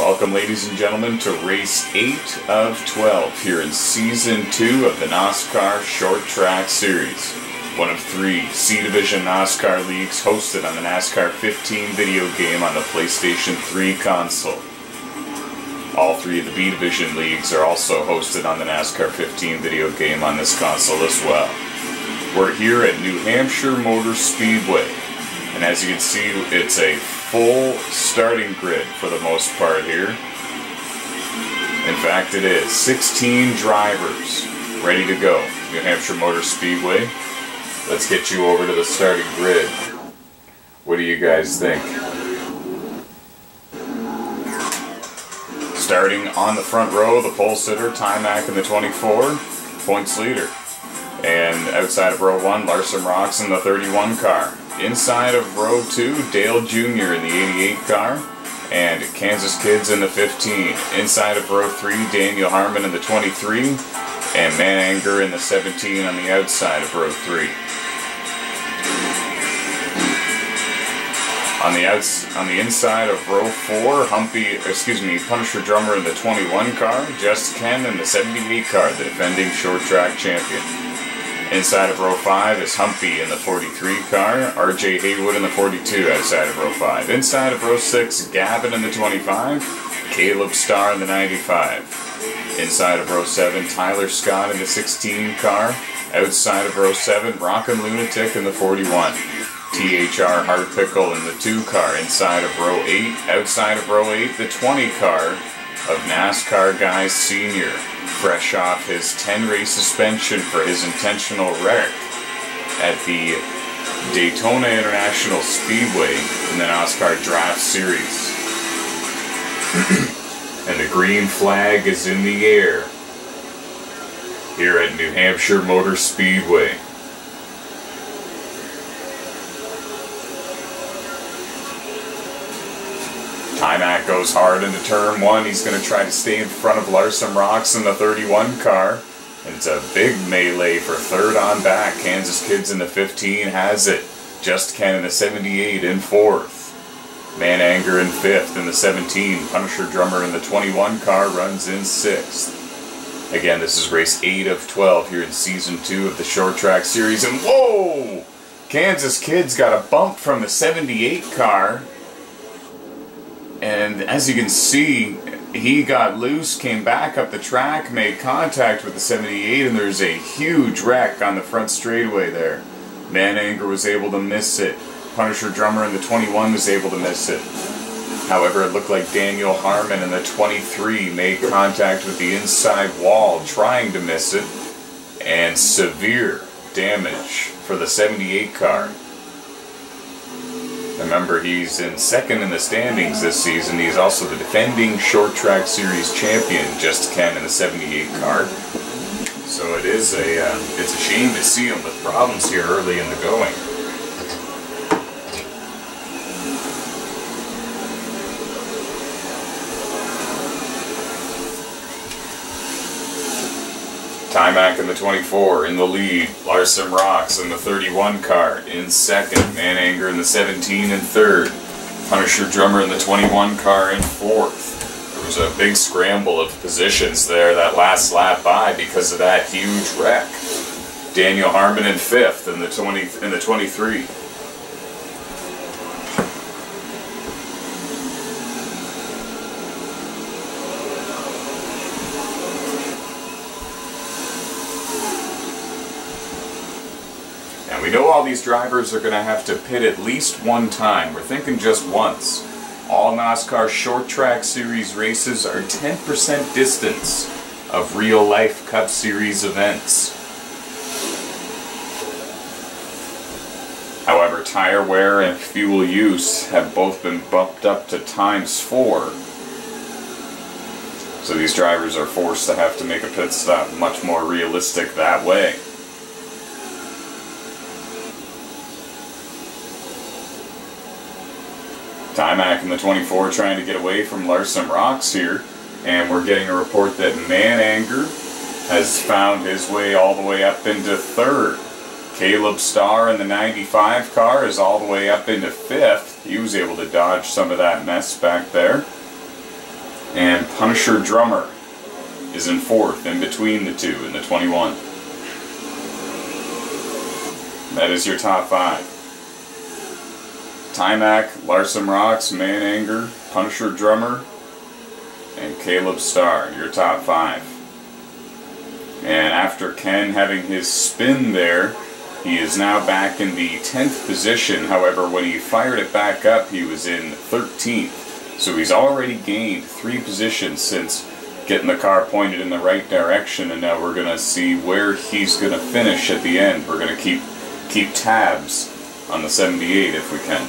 Welcome, ladies and gentlemen, to race 8 of 12 here in Season 2 of the NOSSCAR Short Track Series. One of 3 C Division NOSSCAR leagues hosted on the NASCAR 15 video game on the PlayStation 3 console. All 3 of the B Division leagues are also hosted on the NASCAR 15 video game on this console as well. We're here at New Hampshire Motor Speedway, and as you can see, it's a full starting grid for the most part here. In fact, it is 16 drivers ready to go. New Hampshire Motor Speedway. Let's get you over to the starting grid. What do you guys think? Starting on the front row, the pole sitter, Timac in the 24, points leader. And outside of row 1, Larson Rocks in the 31 car. Inside of row 2, Dale Jr. in the 88 car, and Kansas Kids in the 15. Inside of row 3, Daniel Harmon in the 23, and Man Anger in the 17 on the outside of row 3. On the inside of row 4, Punisher Drummer in the 21 car, Just Ken in the 78 car, the defending short track champion. Inside of row 5 is Humpy in the 43 car, RJ Haywood in the 42 outside of row 5. Inside of row 6, Gavin in the 25, Caleb Starr in the 95. Inside of row 7, Tyler Scott in the 16 car. Outside of row 7, Rockin' Lunatic in the 41. THR Hard Pickle in the 2 car. Inside of row 8, outside of row 8, the 20 car of NASCAR Guy Sr., fresh off his 10-race suspension for his intentional wreck at the Daytona International Speedway in the NOSSCAR Draft Series. And the green flag is in the air here at New Hampshire Motor Speedway. Timac goes hard into turn 1. He's going to try to stay in front of Larson Rocks in the 31 car. And it's a big melee for third on back. Kansas Kids in the 15 has it. Just Ken in the 78 in 4th. Man Anger in 5th. In the 17, Punisher Drummer in the 21 car runs in 6th. Again, this is race 8 of 12 here in Season 2 of the Short Track Series. And whoa! Kansas Kids got a bump from the 78 car. And as you can see, he got loose, came back up the track, made contact with the 78, and there's a huge wreck on the front straightaway there. Man Anger was able to miss it. Punisher Drummer in the 21 was able to miss it. However, it looked like Daniel Harmon in the 23 made contact with the inside wall, trying to miss it, and severe damage for the 78 car. Remember, he's in 2nd in the standings this season. He's also the defending Short Track Series champion, Just Ken in the 78 car. So it's a shame to see him with problems here early in the going. Timac in the 24 in the lead, Larson Rocks in the 31 car in 2nd, Man Anger in the 17 in 3rd, Punisher Drummer in the 21 car in 4th. There was a big scramble of positions there that last lap by because of that huge wreck. Daniel Harmon in 5th in the 23. We know all these drivers are going to have to pit at least one time. We're thinking just once. All NOSSCAR Short Track Series races are 10% distance of real-life Cup Series events. However, tire wear and fuel use have both been bumped up to ×4. So these drivers are forced to have to make a pit stop much more realistic that way. Timac in the 24 trying to get away from Larson Rocks here, and we're getting a report that Man Anger has found his way all the way up into 3rd. Caleb Starr in the 95 car is all the way up into 5th. He was able to dodge some of that mess back there. And Punisher Drummer is in 4th, in between the two, in the 21. That is your top 5. Timac, Larson Rocks, Man Anger, Punisher Drummer, and Caleb Starr, your top 5. And after Ken having his spin there, he is now back in the 10th position. However, when he fired it back up, he was in 13th. So he's already gained 3 positions since getting the car pointed in the right direction, and now we're going to see where he's going to finish at the end. We're going to keep tabs on the 78 if we can.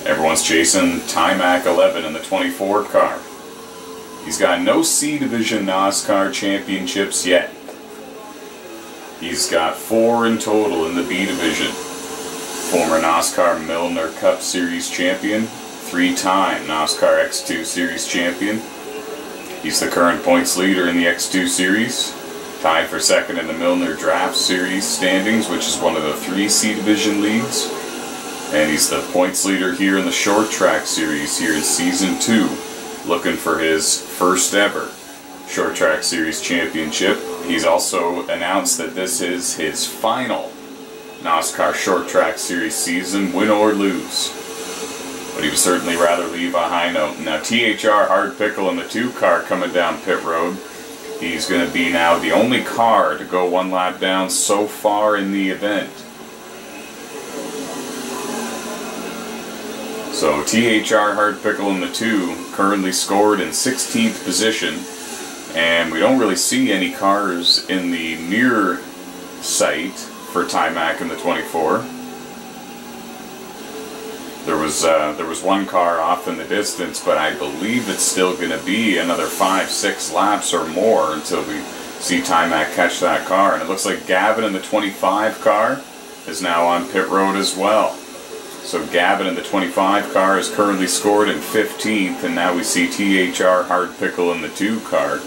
Everyone's chasing Timac 11 in the 24 car. He's got no C Division NOSSCAR championships yet. He's got 4 in total in the B Division. Former NOSSCAR Milner Cup Series champion, 3-time NOSSCAR X2 Series champion. He's the current points leader in the X2 Series, tied for 2nd in the Milner Draft Series standings, which is one of the 3 C Division leagues. And he's the points leader here in the Short Track Series here in Season 2, looking for his first ever Short Track Series championship. He's also announced that this is his final NOSSCAR Short Track Series season, win or lose. But he would certainly rather leave a high note. Now THR Hard Pickle in the 2 car coming down pit road. He's going to be now the only car to go 1 lap down so far in the event. So THR Hard Pickle in the 2 currently scored in 16th position, and we don't really see any cars in the near sight for Timac in the 24. There was 1 car off in the distance, but I believe it's still going to be another 5-6 laps or more until we see Timac catch that car. And it looks like Gavin in the 25 car is now on pit road as well. So Gavin in the 25 car is currently scored in 15th, and now we see THR Hard Pickle in the 2 car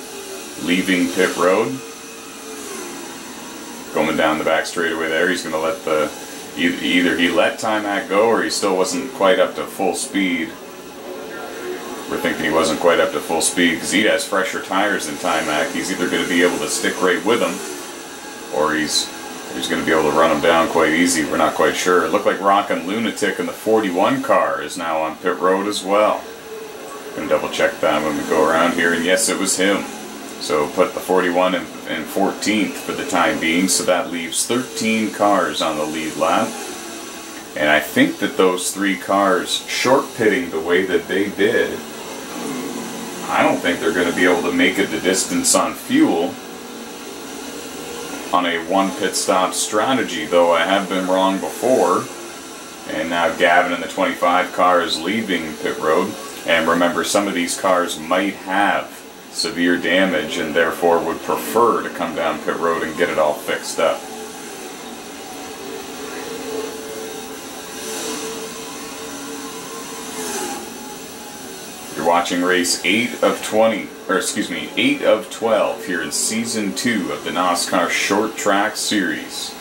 leaving pit road. Going down the back straightaway there, he's going to let either he let Timac go or he still wasn't quite up to full speed. We're thinking he wasn't quite up to full speed because he has fresher tires than Timac. He's either going to be able to stick right with him, or he's going to be able to run him down quite easy. We're not quite sure. It looked like Rockin' Lunatic in the 41 car is now on pit road as well. Going to double check that when we go around here, and yes, it was him. So put the 41 in 14th for the time being, so that leaves 13 cars on the lead lap. And I think that those 3 cars short pitting the way that they did, I don't think they're going to be able to make it the distance on fuel on a 1 pit stop strategy, though I have been wrong before. And now Gavin in the 25 car is leaving pit road. And remember, some of these cars might have severe damage and therefore would prefer to come down pit road and get it all fixed up. You're watching race 8 of 12 here in Season 2 of the NOSSCAR Short Track Series.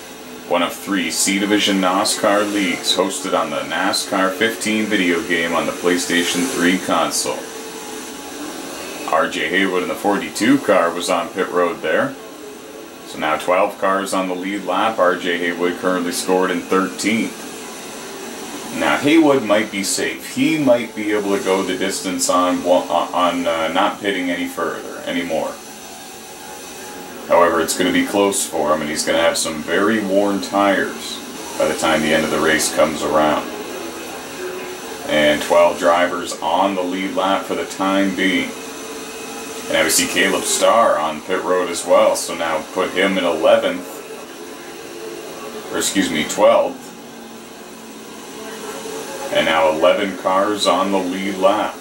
One of 3 C Division NOSSCAR leagues hosted on the NASCAR 15 video game on the PlayStation 3 console. RJ Haywood in the 42 car was on pit road there. So now 12 cars on the lead lap. RJ Haywood currently scored in 13th. Now Haywood might be safe. He might be able to go the distance on not pitting any further anymore. However, it's going to be close for him, and he's going to have some very worn tires by the time the end of the race comes around. And 12 drivers on the lead lap for the time being. And now we see Caleb Starr on pit road as well, so now put him in 11th, or excuse me, 12th. And now 11 cars on the lead lap.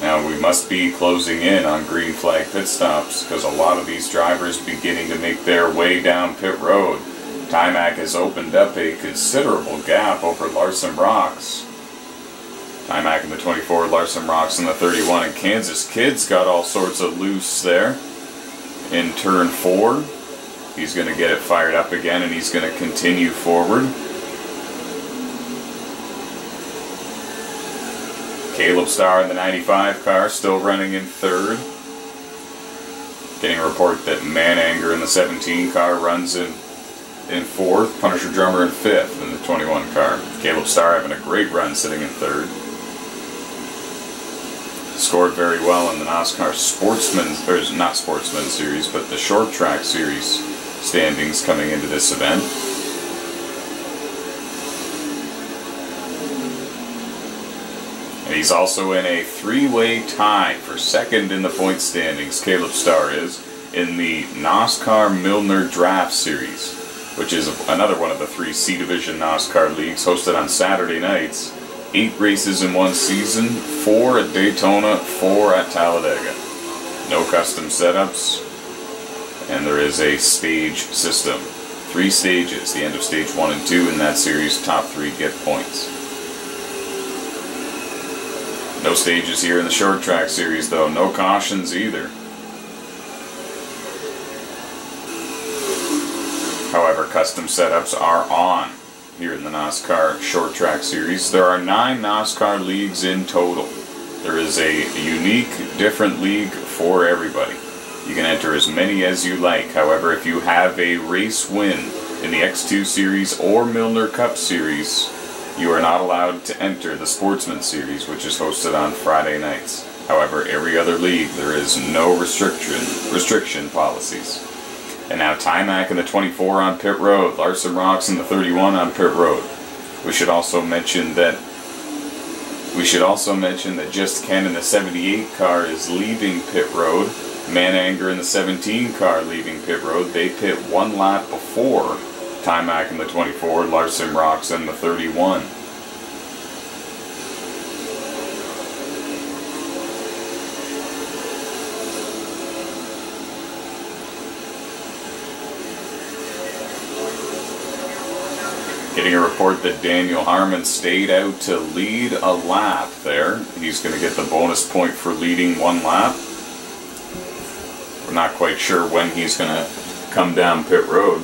Now we must be closing in on green flag pit stops because a lot of these drivers beginning to make their way down pit road. Timac has opened up a considerable gap over Larson Rocks. Timac in the 24, Larson Rocks in the 31, and Kansas Kid's got all sorts of loose there in turn 4. He's going to get it fired up again, and he's going to continue forward. Caleb Starr in the 95 car still running in third. Getting a report that Mananger in the 17 car runs in fourth. Punisher Drummer in fifth in the 21 car. Caleb Starr having a great run sitting in third. Scored very well in the NOSSCAR not Sportsman Series, but the Short Track Series standings coming into this event. And he's also in a three-way tie for second in the point standings, Caleb Starr is, in the NOSSCAR Milner Draft Series, which is another one of the three C Division NOSSCAR leagues hosted on Saturday nights. 8 races in one season, 4 at Daytona, 4 at Talladega. No custom setups, and there is a stage system. 3 stages, the end of stage 1 and 2 in that series, top 3 get points. No stages here in the Short Track Series though, no cautions either. However, custom setups are on here in the NOSSCAR Short Track Series. There are 9 NOSSCAR leagues in total. There is a unique, different league for everybody. You can enter as many as you like. However, if you have a race win in the X2 Series or Milner Cup Series, you are not allowed to enter the Sportsman Series, which is hosted on Friday nights. However, every other league, there is no restriction policies. And now Timac in the 24 on pit road, Larson Rocks in the 31 on pit road. We should also mention that Just Ken in the 78 car is leaving pit road. Mananger in the 17 car leaving pit road. They pit 1 lap before Timac in the 24, Larson Rocks in the 31. Getting a report that Daniel Harmon stayed out to lead a lap there. He's going to get the bonus point for leading 1 lap. We're not quite sure when he's going to come down pit road.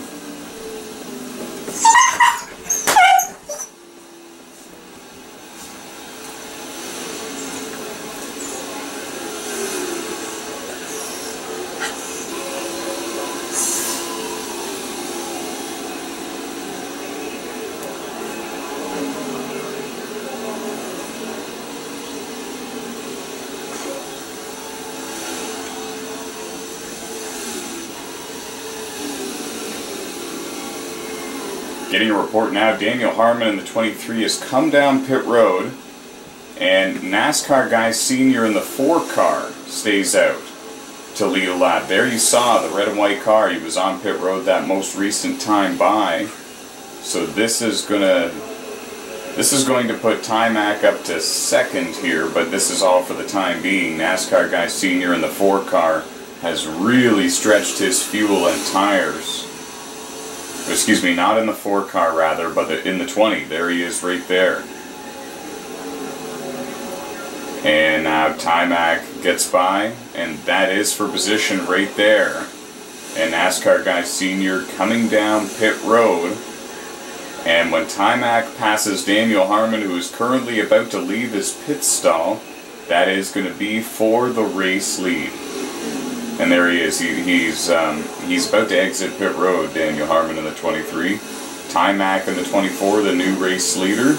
Getting a report now, Daniel Harmon in the 23 has come down pit road, and NASCAR Guy Sr. in the 4 car stays out to lead a lap. There you saw the red and white car. He was on pit road that most recent time by. So this is going to put Timac up to second here, but this is all for the time being. NASCAR Guy Sr. in the 4 car has really stretched his fuel and tires. Excuse me, not in the 4 car rather, but in the 20. There he is right there. And now Timac gets by, and that is for position right there. And NASCAR Guy Sr. coming down pit road. And when Timac passes Daniel Harmon, who is currently about to leave his pit stall, that is going to be for the race lead. And there he is. He's about to exit pit road, Daniel Harmon in the 23. Timac in the 24, the new race leader.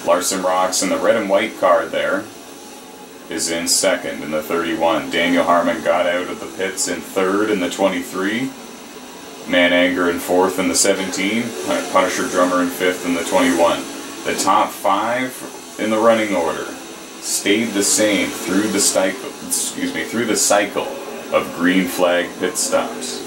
Larson Rocks in the red and white car there is in second in the 31. Daniel Harmon got out of the pits in third in the 23. Mananger in fourth in the 17. Punisher Drummer in fifth in the 21. The top 5 in the running order stayed the same through the cycle of green flag pit stops.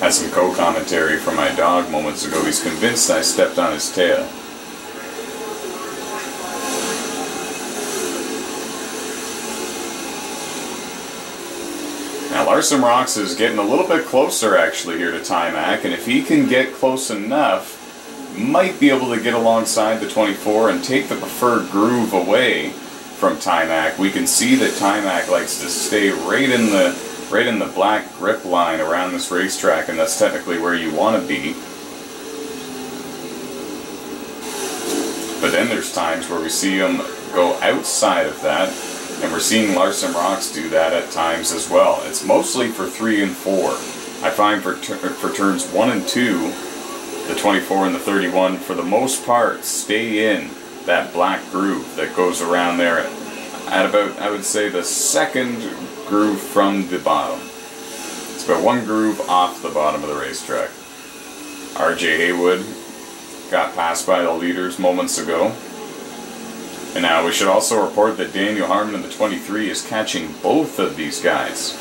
Had some co-commentary from my dog moments ago. He's convinced I stepped on his tail. Now Larson Rocks is getting a little bit closer actually here to Timac, and if he can get close enough, might be able to get alongside the 24 and take the preferred groove away from Timac. We can see that Timac likes to stay right in the black grip line around this racetrack, and that's technically where you want to be. But then there's times where we see them go outside of that, and we're seeing Larson Rocks do that at times as well. It's mostly for 3 and 4. I find for turns 1 and 2, the 24 and the 31, for the most part, stay in that black groove that goes around there at about, I would say, the second groove from the bottom. It's about 1 groove off the bottom of the racetrack. RJ Haywood got passed by the leaders moments ago. And now we should also report that Daniel Harmon in the 23 is catching both of these guys.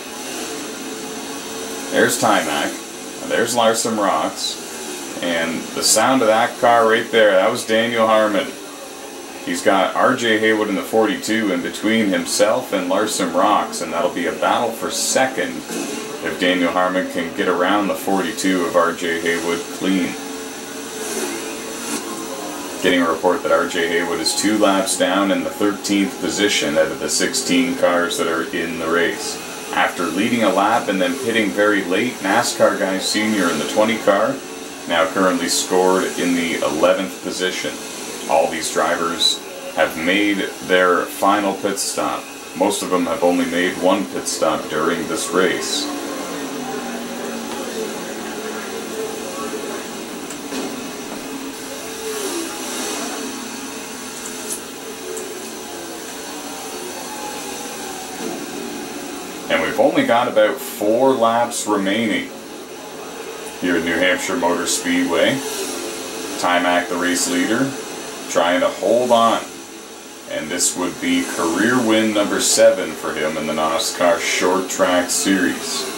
There's Timac, and there's Larson Rocks, and the sound of that car right there, that was Daniel Harmon. He's got RJ Haywood in the 42 in between himself and Larson Rocks, and that'll be a battle for second if Daniel Harmon can get around the 42 of RJ Haywood clean. Getting a report that RJ Haywood is 2 laps down in the 13th position out of the 16 cars that are in the race. After leading a lap and then pitting very late, NASCAR guy senior in the 20 car, now currently scored in the 11th position. All these drivers have made their final pit stop. Most of them have only made 1 pit stop during this race. And we've only got about 4 laps remaining here at New Hampshire Motor Speedway. Timac, the race leader, trying to hold on. And this would be career win number 7 for him in the NOSSCAR Short Track Series.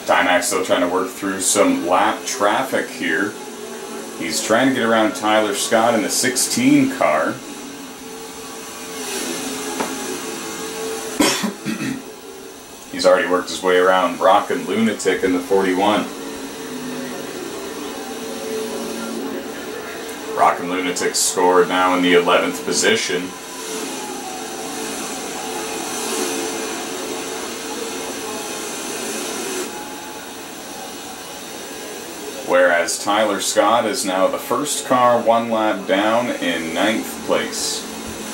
Timac's still trying to work through some lap traffic here. He's trying to get around Tyler Scott in the 16 car. He's already worked his way around Rockin' Lunatic in the 41. Rockin' Lunatic scored now in the 11th position. Whereas Tyler Scott is now the first car 1 lap down in 9th place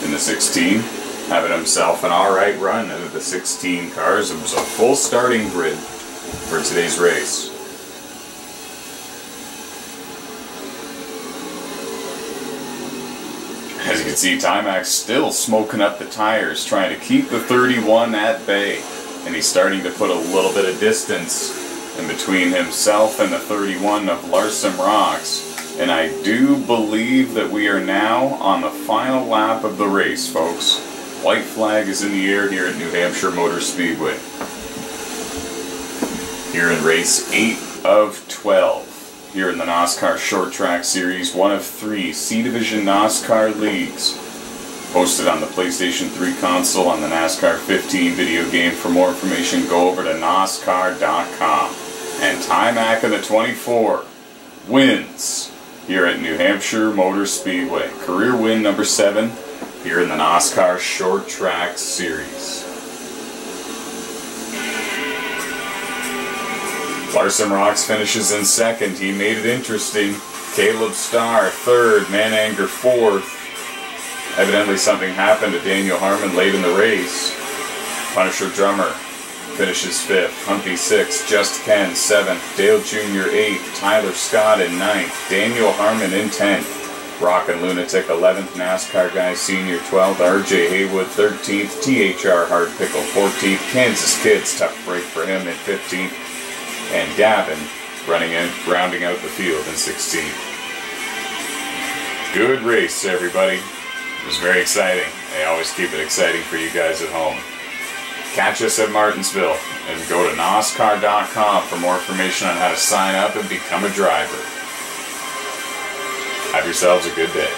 in the 16, having himself an alright run out of the 16 cars. It was a full starting grid for today's race. As you can see, Timac's still smoking up the tires, trying to keep the 31 at bay, and he's starting to put a little bit of distance in between himself and the 31 of Larson Rocks. And I do believe that we are now on the final lap of the race, folks. White flag is in the air here at New Hampshire Motor Speedway. Here in race 8 of 12, here in the NOSSCAR Short Track Series, 1 of 3 C Division NOSSCAR leagues. Posted on the PlayStation 3 console on the NASCAR 15 video game. For more information, go over to NOSSCAR.com. And Timac in the 24 wins here at New Hampshire Motor Speedway. Career win number 7 here in the NOSSCAR Short Track Series. Larson Rocks finishes in 2nd. He made it interesting. Caleb Starr 3rd. Mananger 4th. Evidently something happened to Daniel Harmon late in the race. Punisher Drummer finishes 5th. Humpy 6th. Just Ken 7th. Dale Jr. 8th. Tyler Scott in 9th. Daniel Harmon in 10th. Rockin' Lunatic 11th. NASCAR Guy Senior 12th. RJ Haywood 13th. THR Hard Pickle 14th. Kansas Kids, tough break for him in 15th. And Gavin rounding out the field in 16th. Good race, everybody. It was very exciting. They always keep it exciting for you guys at home. Catch us at Martinsville and go to NOSSCAR.com for more information on how to sign up and become a driver. Have yourselves a good day.